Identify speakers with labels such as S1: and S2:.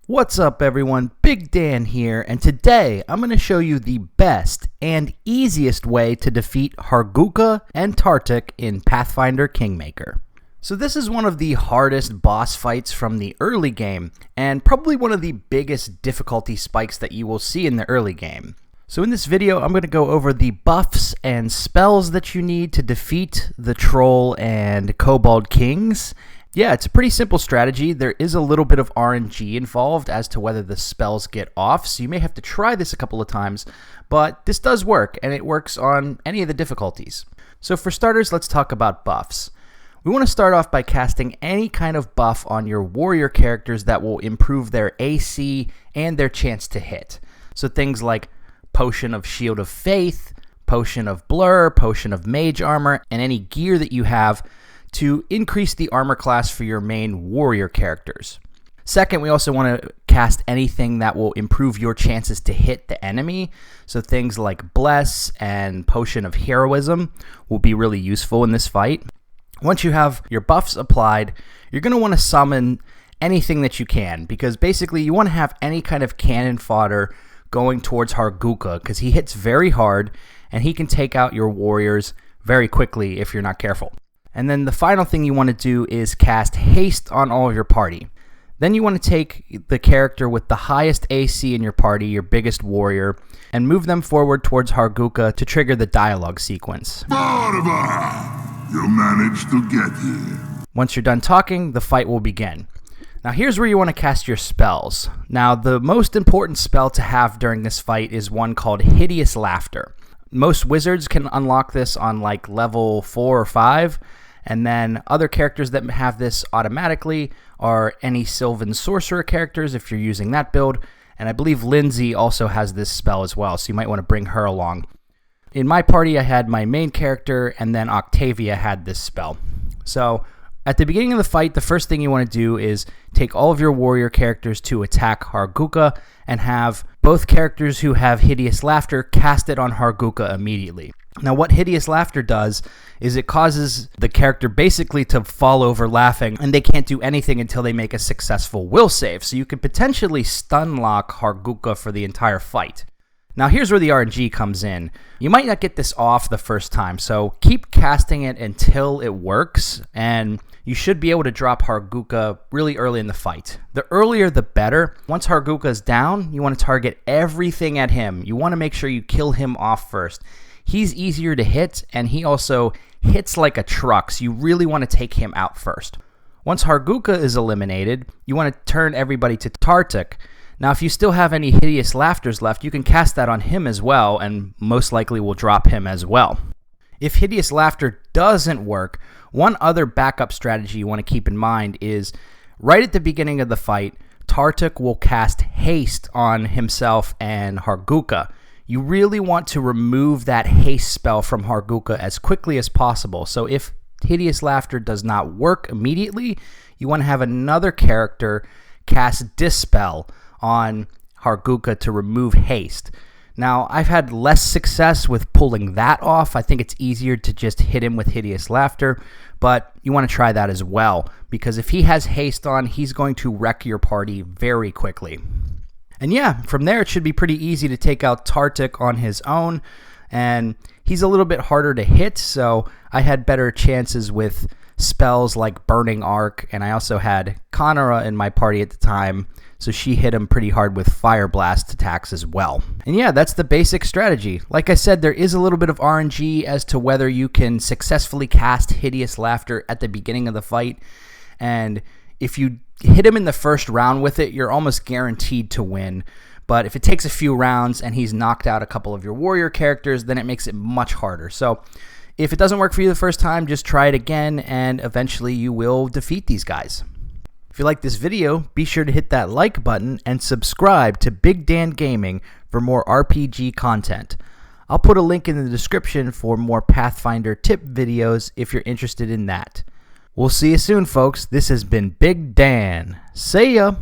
S1: What's up everyone, Big Dan here, and today I'm going to show you the best and easiest way to defeat Hargulka and Tartuk in Pathfinder Kingmaker. So this is one of the hardest boss fights from the early game, and probably one of the biggest difficulty spikes that you will see in the early game. So in this video, I'm going to go over the buffs and spells that you need to defeat the Troll and Kobold Kings. Yeah, it's a pretty simple strategy. There is a little bit of RNG involved as to whether the spells get off, so you may have to try this a couple of times, but this does work, and it works on any of the difficulties. So for starters, let's talk about buffs. We want to start off by casting any kind of buff on your warrior characters that will improve their AC and their chance to hit. So things like Potion of Shield of Faith, Potion of Blur, Potion of Mage Armor, and any gear that you have to increase the armor class for your main warrior characters. Second, we also want to cast anything that will improve your chances to hit the enemy. So things like Bless and Potion of Heroism will be really useful in this fight. Once you have your buffs applied, you're going to want to summon anything that you can, because basically you want to have any kind of cannon fodder going towards Hargulka, because he hits very hard and he can take out your warriors very quickly if you're not careful. And then the final thing you want to do is cast haste on all of your party. Then you want to take the character with the highest AC in your party, your biggest warrior, and move them forward towards Hargulka to trigger the dialogue sequence.
S2: You managed to get here.
S1: Once you're done talking, the fight will begin. Now here's where you want to cast your spells. Now the most important spell to have during this fight is one called Hideous Laughter. Most wizards can unlock this on like level 4 or 5, and then other characters that have this automatically are any Sylvan Sorcerer characters if you're using that build, and I believe Lindsay also has this spell as well, so you might want to bring her along. In my party I had my main character, and then Octavia had this spell. So at the beginning of the fight, the first thing you want to do is take all of your warrior characters to attack Hargulka, and have both characters who have Hideous Laughter cast it on Hargulka immediately. Now what Hideous Laughter does is it causes the character basically to fall over laughing, and they can't do anything until they make a successful will save. So you could potentially stun lock Hargulka for the entire fight. Now here's where the RNG comes in. You might not get this off the first time, so keep casting it until it works, and you should be able to drop Hargulka really early in the fight. The earlier the better. Once Hargulka is down, you want to target everything at him. You want to make sure you kill him off first. He's easier to hit, and he also hits like a truck, so you really want to take him out first. Once Hargulka is eliminated, you want to turn everybody to Tartuk. Now if you still have any Hideous Laughters left, you can cast that on him as well, and most likely will drop him as well. If Hideous Laughter doesn't work, one other backup strategy you want to keep in mind is right at the beginning of the fight, Tartuk will cast haste on himself and Hargulka. You really want to remove that haste spell from Hargulka as quickly as possible. So if Hideous Laughter does not work immediately, you want to have another character cast Dispel on Hargulka to remove haste. Now, I've had less success with pulling that off. I think it's easier to just hit him with Hideous Laughter, but you want to try that as well, because if he has haste on, he's going to wreck your party very quickly. And yeah, from there it should be pretty easy to take out Tartuk on his own, and he's a little bit harder to hit, so I had better chances with spells like Burning Arc, and I also had Conora in my party at the time, so she hit him pretty hard with Fire Blast attacks as well. And yeah, that's the basic strategy. Like I said, there is a little bit of RNG as to whether you can successfully cast Hideous Laughter at the beginning of the fight, and if you hit him in the first round with it, you're almost guaranteed to win. But if it takes a few rounds and he's knocked out a couple of your warrior characters, then it makes it much harder. So if it doesn't work for you the first time, just try it again, and eventually you will defeat these guys. If you like this video, be sure to hit that like button and subscribe to Big Dan Gaming for more RPG content. I'll put a link in the description for more Pathfinder tip videos if you're interested in that. We'll see you soon, folks. This has been Big Dan. See ya!